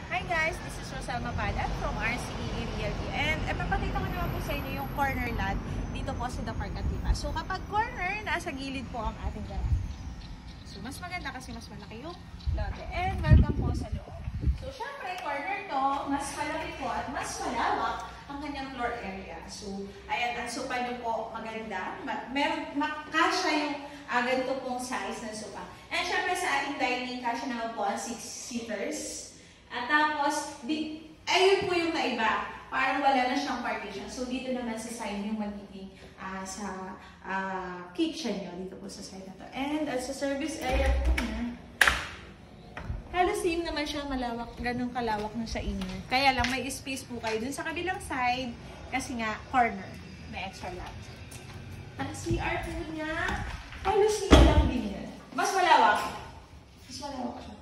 Hi guys, this is Rosalma Palat from RCE Realty and ipapakita ko naman po sa inyo yung corner lot dito po sa The Park Atiba. So kapag corner, nasa gilid po ang ating garage. So mas maganda kasi mas malaki yung lote and welcome po sa loob. So syempre corner to, mas malaki po at mas malawak ang kanyang floor area. So ayan, ang sopa nyo po maganda. Meron makasya yung ganito pong size ng sopa. And syempre sa ating dining, kasya naman po ang 6-seaters. At tapos, ayun po yung naiba. Parang wala na siyang partition. So, dito naman sa side yung magiging sa kitchen nyo. Dito po sa side na to. And sa service area po na, halos same naman siya malawak. Ganun kalawak na sa inyo. Kaya lang, may space po kayo dun sa kabilang side. Kasi nga, corner. May extra lot. Ang CR po niya, halos same lang din yan. Mas malawak. Mas malawak siya.